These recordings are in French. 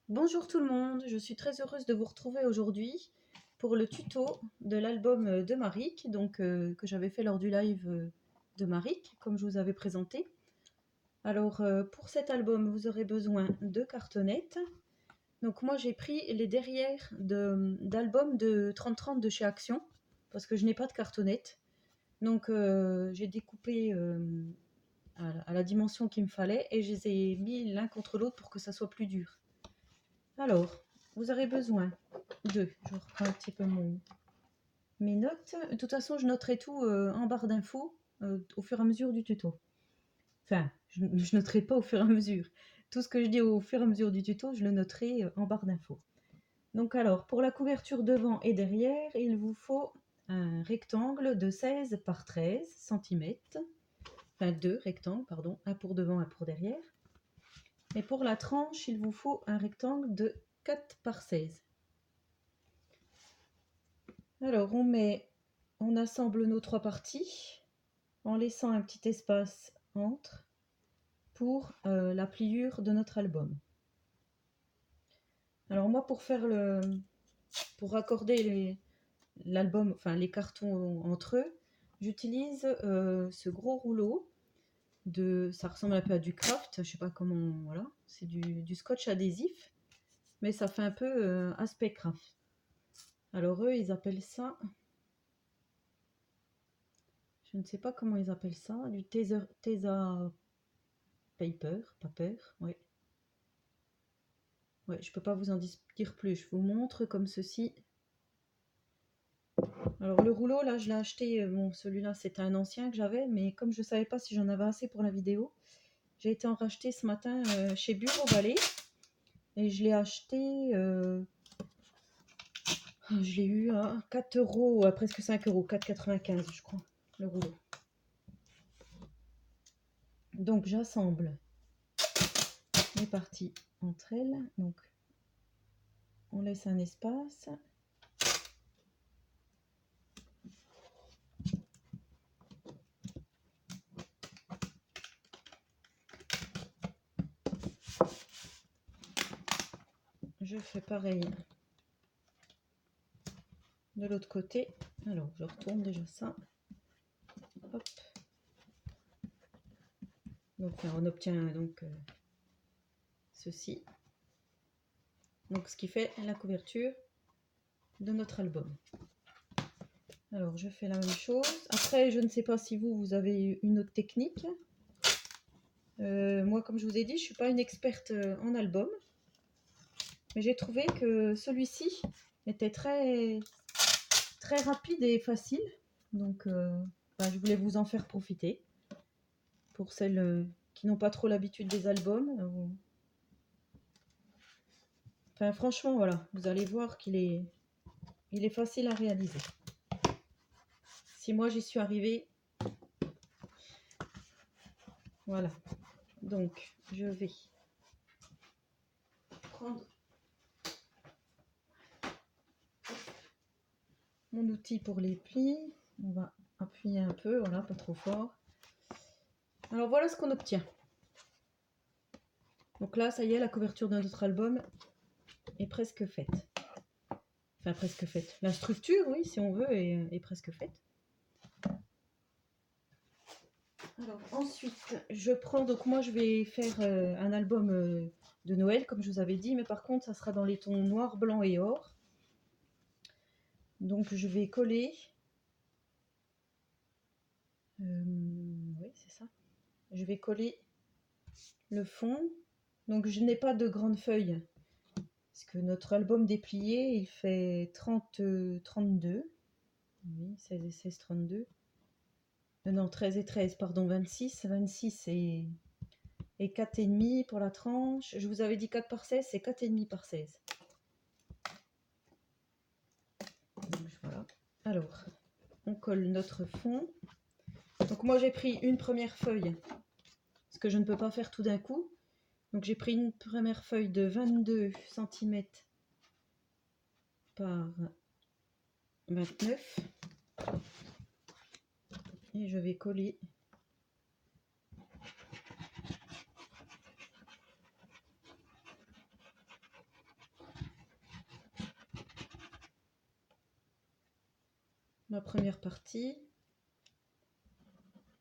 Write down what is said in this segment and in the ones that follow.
Bonjour tout le monde, je suis très heureuse de vous retrouver aujourd'hui pour le tuto de l'album de Maric, que j'avais fait lors du live de Maric, comme je vous avais présenté. Alors pour cet album, vous aurez besoin de cartonnettes. Donc moi j'ai pris les derrières d'albums de 30-30 de chez Action, parce que je n'ai pas de cartonnette. Donc j'ai découpé à la dimension qu'il me fallait et je les ai mis l'un contre l'autre pour que ça soit plus dur. Alors, vous aurez besoin de... Je reprends un petit peu mes notes. De toute façon, je noterai tout en barre d'infos au fur et à mesure du tuto. Enfin, je ne noterai pas au fur et à mesure. Tout ce que je dis au fur et à mesure du tuto, je le noterai en barre d'infos. Donc alors, pour la couverture devant et derrière, il vous faut un rectangle de 16 par 13 cm. Enfin, deux rectangles, pardon, un pour devant, un pour derrière. Et pour la tranche, il vous faut un rectangle de 4 par 16. Alors, on assemble nos trois parties en laissant un petit espace entre pour la pliure de notre album. Alors moi, pour raccorder l'album, enfin les cartons entre eux, j'utilise ce gros rouleau ça ressemble un peu à du craft, je sais pas comment, voilà, c'est du scotch adhésif, mais ça fait un peu aspect craft. Alors eux, ils appellent ça, je ne sais pas comment ils appellent ça, du Tesa paper, ouais. Ouais, je peux pas vous en dire plus, je vous montre comme ceci. Alors le rouleau, là, je l'ai acheté, bon, celui-là, c'était un ancien que j'avais, mais comme je savais pas si j'en avais assez pour la vidéo, j'ai été en racheter ce matin chez Bureau Ballet, et je l'ai acheté, je l'ai eu à 4 euros, à presque 5 euros, 4,95 je crois, le rouleau. Donc j'assemble les parties entre elles, donc on laisse un espace. Je fais pareil de l'autre côté. Alors je retourne déjà ça. Hop. Donc on obtient donc ceci. Donc ce qui fait la couverture de notre album. Alors je fais la même chose. Après, je ne sais pas si vous avez une autre technique. Moi, comme je vous ai dit, je ne suis pas une experte en album. Mais j'ai trouvé que celui-ci était très, très rapide et facile. Donc je voulais vous en faire profiter. Pour celles qui n'ont pas trop l'habitude des albums. Enfin, franchement, voilà, vous allez voir qu'il est facile à réaliser. Si moi j'y suis arrivée, voilà. Donc, je vais prendre mon outil pour les plis. On va appuyer un peu, voilà, pas trop fort. Alors voilà ce qu'on obtient. Donc là, ça y est, la couverture de notre album est presque faite. Enfin, presque faite. La structure, oui, si on veut, est presque faite. Alors ensuite, je prends, donc moi je vais faire un album de Noël, comme je vous avais dit, mais par contre, ça sera dans les tons noir, blanc et or. Donc je vais coller, oui c'est ça, je vais coller le fond. Donc je n'ai pas de grande feuille, parce que notre album déplié, il fait 32, oui, 16 et 16, 32. Non, 13 et 13, pardon, 26 et 4,5 pour la tranche. Je vous avais dit 4 par 16, c'est 4,5 par 16. Donc, voilà. Alors, on colle notre fond. Donc moi j'ai pris une première feuille, parce que je ne peux pas faire tout d'un coup. Donc j'ai pris une première feuille de 22 cm par 29. Et je vais coller ma première partie.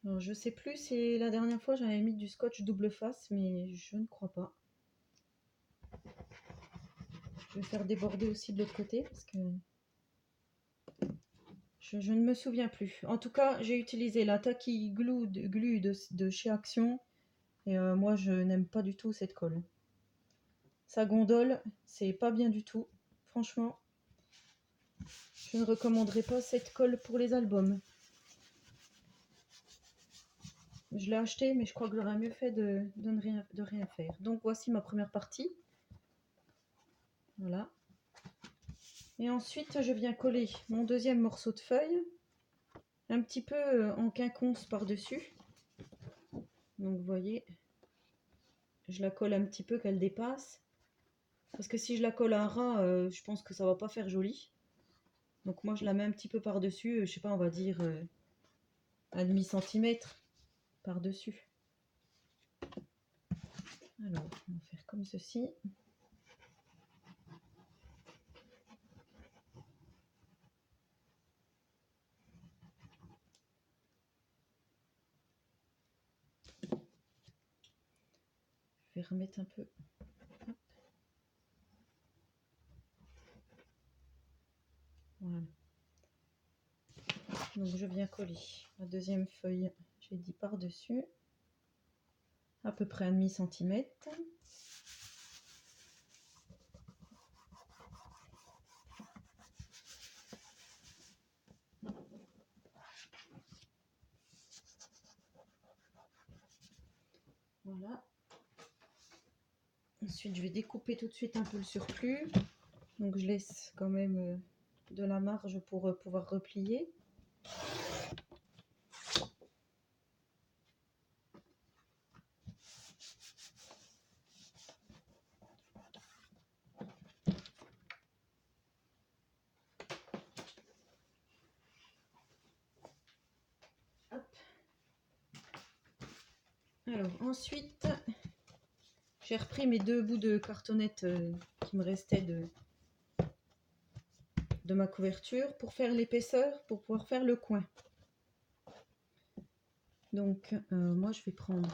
Alors, je sais plus si la dernière fois j'avais mis du scotch double face, mais je ne crois pas. Je vais faire déborder aussi de l'autre côté parce que je ne me souviens plus. En tout cas, j'ai utilisé la Tacky Glue de chez Action et moi je n'aime pas du tout cette colle. Ça gondole, c'est pas bien du tout. Franchement, je ne recommanderais pas cette colle pour les albums. Je l'ai acheté, mais je crois que j'aurais mieux fait de rien faire. Donc voici ma première partie. Voilà. Et ensuite, je viens coller mon deuxième morceau de feuille, un petit peu en quinconce par-dessus. Donc vous voyez, je la colle un petit peu qu'elle dépasse. Parce que si je la colle à un ras, je pense que ça va pas faire joli. Donc moi, je la mets un petit peu par-dessus, je sais pas, on va dire un demi-centimètre par-dessus. Alors, on va faire comme ceci. Je vais remettre un peu. Hop. Voilà. Donc je viens coller la deuxième feuille, j'ai dit par-dessus, à peu près un demi-centimètre. Voilà. Ensuite, je vais découper tout de suite un peu le surplus. Donc, je laisse quand même de la marge pour pouvoir replier. Hop. Alors, ensuite, j'ai repris mes deux bouts de cartonnette qui me restaient de ma couverture pour faire l'épaisseur, pour pouvoir faire le coin. Donc, moi, je vais prendre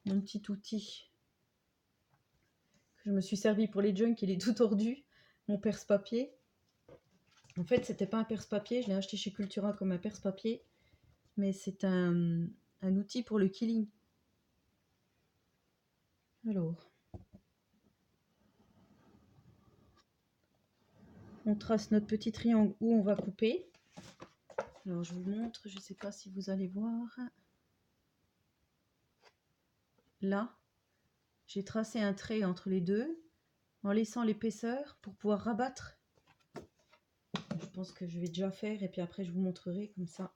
mon petit outil que je me suis servi pour les junks, il est tout tordu, mon perce-papier. En fait, c'était pas un perce-papier, je l'ai acheté chez Cultura comme un perce-papier, mais c'est un outil pour le quilling. Alors, on trace notre petit triangle où on va couper. Alors, je vous montre, je ne sais pas si vous allez voir. Là, j'ai tracé un trait entre les deux en laissant l'épaisseur pour pouvoir rabattre. Je pense que je vais déjà faire et puis après je vous montrerai comme ça.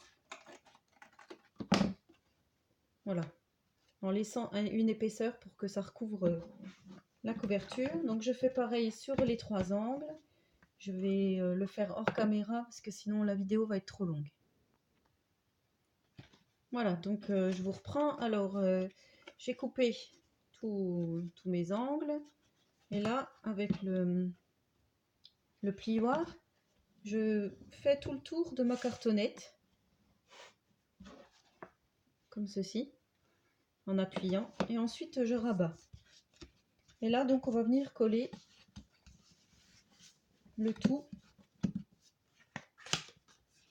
Voilà, en laissant une épaisseur pour que ça recouvre la couverture. Donc je fais pareil sur les trois angles. Je vais le faire hors caméra parce que sinon la vidéo va être trop longue. Voilà, donc je vous reprends. Alors j'ai coupé tous mes angles. Et là, avec le plioir, je fais tout le tour de ma cartonnette. Comme ceci. En appuyant. Et ensuite, je rabats. Et là, donc, on va venir coller le tout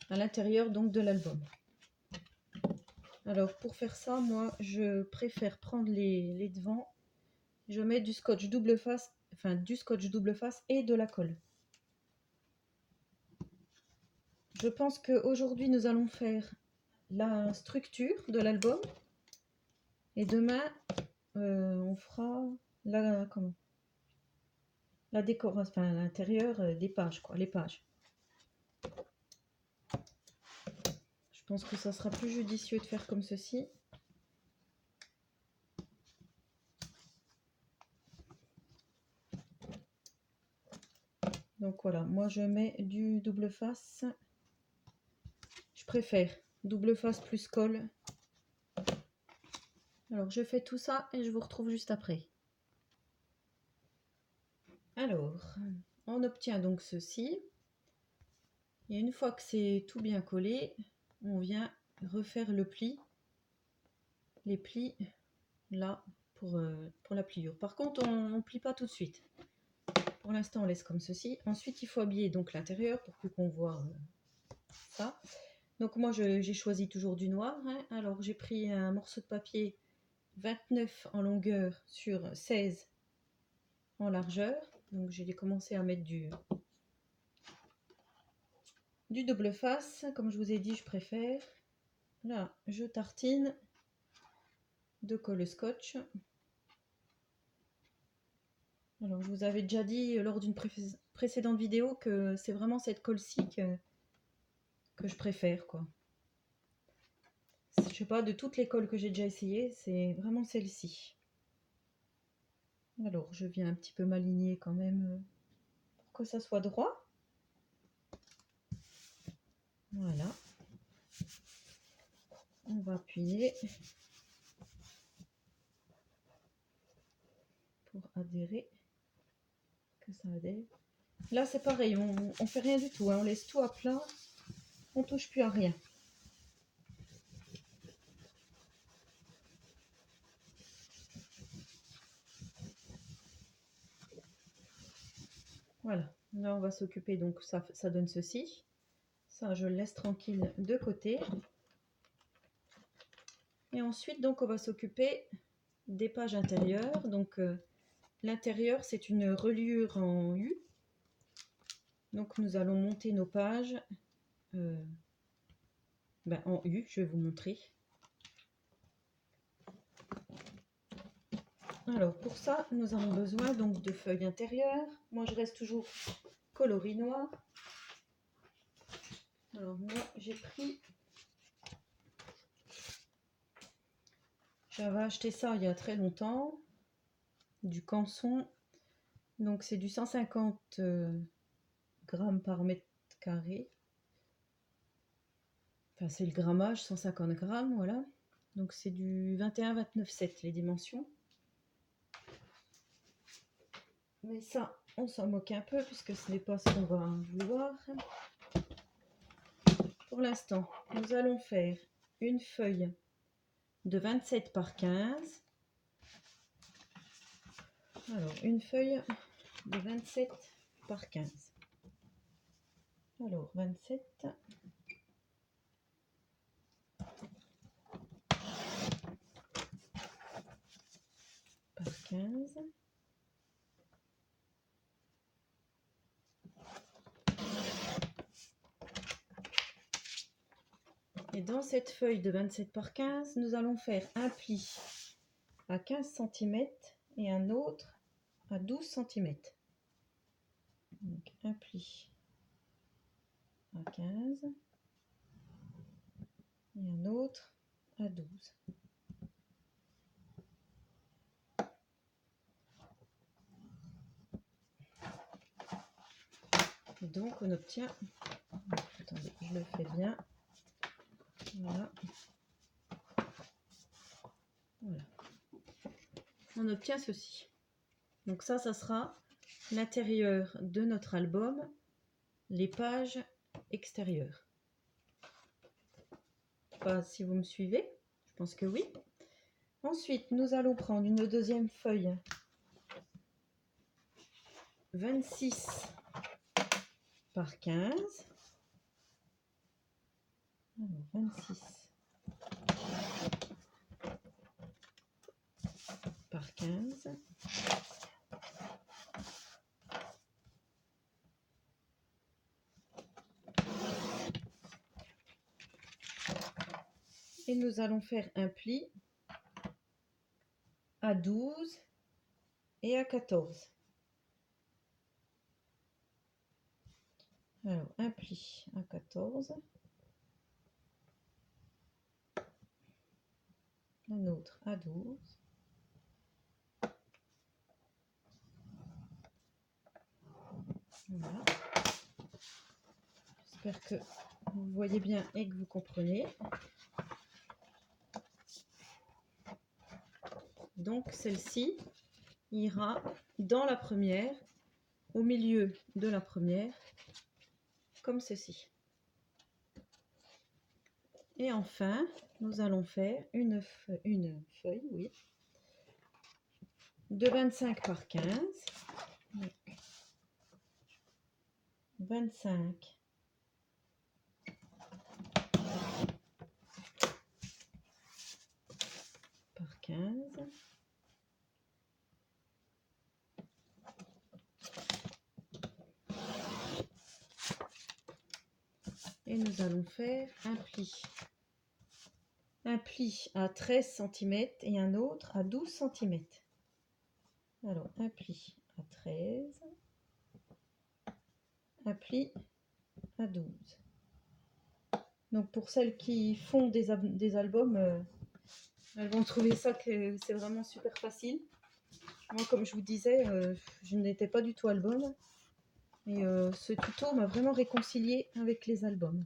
à l'intérieur donc de l'album. Alors, pour faire ça, moi, je préfère prendre les devants. Je mets du scotch double face, enfin du scotch double face et de la colle. Je pense qu'aujourd'hui, nous allons faire la structure de l'album. Et demain, on fera la décoration, enfin l'intérieur des pages, quoi, les pages. Je pense que ça sera plus judicieux de faire comme ceci. Donc voilà, moi je mets du double face. Je préfère double face plus colle. Alors je fais tout ça et je vous retrouve juste après. Alors, on obtient donc ceci. Et une fois que c'est tout bien collé, on vient refaire le pli, les plis là pour la pliure. Par contre, on ne plie pas tout de suite. Pour l'instant, on laisse comme ceci. Ensuite, il faut habiller donc l'intérieur pour plus qu'on voit ça. Donc moi, j'ai choisi toujours du noir. Hein. Alors, j'ai pris un morceau de papier 29 en longueur sur 16 en largeur. Donc, j'ai commencé à mettre du double face. Comme je vous ai dit, je préfère. Là, je tartine de colle scotch. Alors, je vous avais déjà dit lors d'une précédente vidéo que c'est vraiment cette colle-ci que je préfère, quoi. Je sais pas, de toutes les colles que j'ai déjà essayées, c'est vraiment celle-ci. Alors, je viens un petit peu m'aligner quand même pour que ça soit droit. Voilà. On va appuyer pour adhérer, que ça adhère. Là, c'est pareil, on fait rien du tout, hein. On laisse tout à plat, on touche plus à rien. Voilà, là on va s'occuper, donc ça donne ceci. Ça, je le laisse tranquille de côté. Et ensuite, donc, on va s'occuper des pages intérieures. Donc, l'intérieur, c'est une reliure en U. Donc, nous allons monter nos pages en U. Je vais vous montrer. Alors, pour ça, nous avons besoin donc de feuilles intérieures. Moi, je reste toujours coloris noir. Alors, moi, j'ai pris... J'avais acheté ça il y a très longtemps. Du Canson. Donc, c'est du 150 grammes par mètre carré. Enfin, c'est le grammage, 150 grammes, voilà. Donc, c'est du 21-29,7 les dimensions. Mais ça, on s'en moque un peu puisque ce n'est pas ce qu'on va vouloir. Pour l'instant, nous allons faire une feuille de 27 par 15. Alors, une feuille de 27 par 15. Alors, 27 par 15. Et dans cette feuille de 27 par 15, nous allons faire un pli à 15 cm et un autre à 12 cm. Donc un pli à 15 et un autre à 12. Et donc on obtient, attendez, je le fais bien, voilà, voilà, on obtient ceci. Donc ça sera l'intérieur de notre album, les pages extérieures. Je sais pas si vous me suivez, je pense que oui. Ensuite, nous allons prendre une deuxième feuille 26 par 15. Alors, 26 par 15. Et nous allons faire un pli à 12 et à 14. Alors, un pli à 14. Un autre à 12. Voilà. J'espère que vous voyez bien et que vous comprenez. Donc, celle-ci ira dans la première, au milieu de la première, comme ceci. Et enfin, nous allons faire une feuille, oui, de 25 par 15. Donc, 25 par 15. Et nous allons faire un pli. Un pli à 13 cm et un autre à 12 cm. Alors, un pli à 13, un pli à 12. Donc, pour celles qui font des albums, elles vont trouver ça que c'est vraiment super facile. Moi, comme je vous disais, je n'étais pas du tout album. Et ce tuto m'a vraiment réconcilié avec les albums.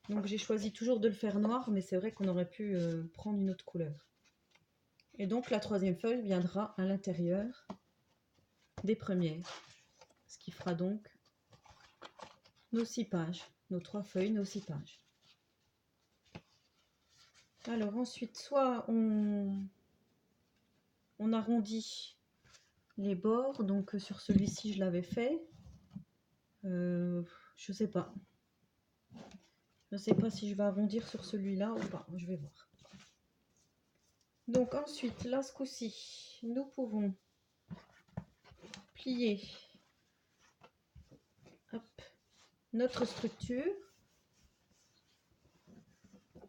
Donc j'ai choisi toujours de le faire noir, mais c'est vrai qu'on aurait pu prendre une autre couleur. Et donc la troisième feuille viendra à l'intérieur des premières. Ce qui fera donc nos 6 pages. Nos 3 feuilles, nos 6 pages. Alors ensuite, soit on arrondit les bords. Donc sur celui-ci, je l'avais fait. Je sais pas. Je ne sais pas si je vais arrondir sur celui-là ou pas. Je vais voir. Donc ensuite, là, ce coup-ci, nous pouvons plier notre structure.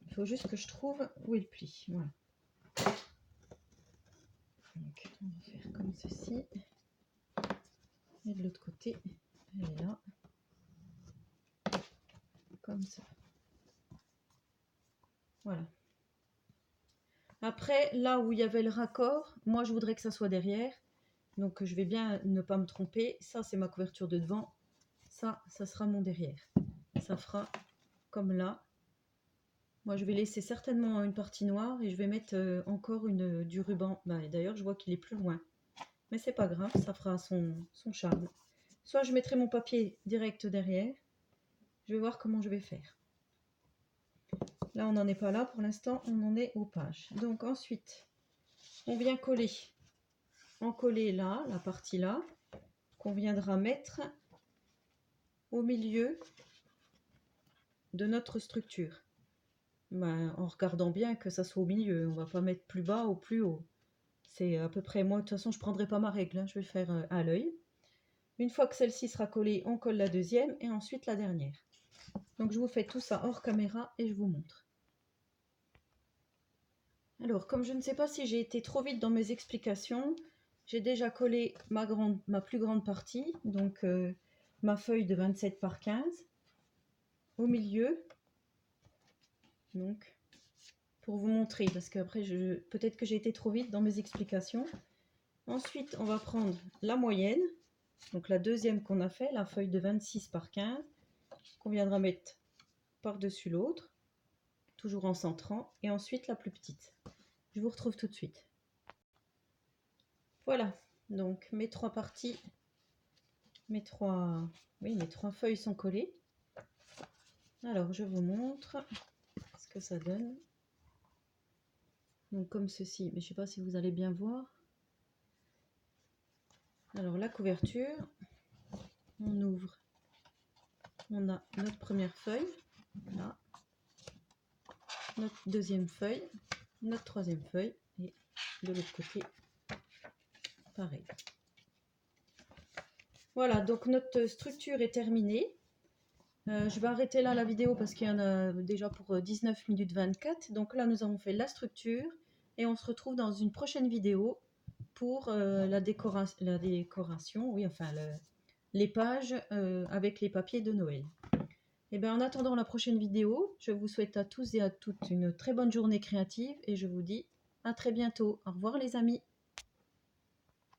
Il faut juste que je trouve où est le pli. Voilà. Donc, on va faire comme ceci. Et de l'autre côté, elle est là. Comme ça. Voilà. Après, là où il y avait le raccord, moi je voudrais que ça soit derrière. Donc je vais bien ne pas me tromper. Ça, c'est ma couverture de devant. Ça sera mon derrière. Ça fera comme là. Moi, je vais laisser certainement une partie noire et je vais mettre encore du ruban. D'ailleurs, je vois qu'il est plus loin. Mais c'est pas grave, ça fera son charme. Soit je mettrai mon papier direct derrière. Je vais voir comment je vais faire. Là, on n'en est pas là pour l'instant, on en est aux pages. Donc ensuite, on vient coller. En coller là, la partie là, qu'on viendra mettre au milieu de notre structure. En regardant bien que ça soit au milieu, on va pas mettre plus bas ou plus haut. C'est à peu près, moi de toute façon je ne prendrai pas ma règle, hein, je vais faire à l'œil. Une fois que celle-ci sera collée, on colle la deuxième et ensuite la dernière. Donc je vous fais tout ça hors caméra et je vous montre. Alors comme je ne sais pas si j'ai été trop vite dans mes explications, j'ai déjà collé ma plus grande partie, donc ma feuille de 27 par 15 au milieu. Donc pour vous montrer, parce qu'après peut-être que j'ai été trop vite dans mes explications. Ensuite on va prendre la moyenne, donc la deuxième qu'on a fait, la feuille de 26 par 15, qu'on viendra mettre par-dessus l'autre, toujours en centrant, et ensuite la plus petite. Je vous retrouve tout de suite. Voilà, donc mes trois parties, mes trois feuilles sont collées. Alors je vous montre ce que ça donne. Donc comme ceci, mais je ne sais pas si vous allez bien voir. Alors la couverture, on ouvre, on a notre première feuille, là, notre deuxième feuille, notre troisième feuille, et de l'autre côté, pareil. Voilà, donc notre structure est terminée. Je vais arrêter là la vidéo parce qu'il y en a déjà pour 19 minutes 24. Donc là, nous avons fait la structure et on se retrouve dans une prochaine vidéo pour la décoration, oui, enfin les pages avec les papiers de Noël. Et bien en attendant la prochaine vidéo, je vous souhaite à tous et à toutes une très bonne journée créative et je vous dis à très bientôt. Au revoir les amis.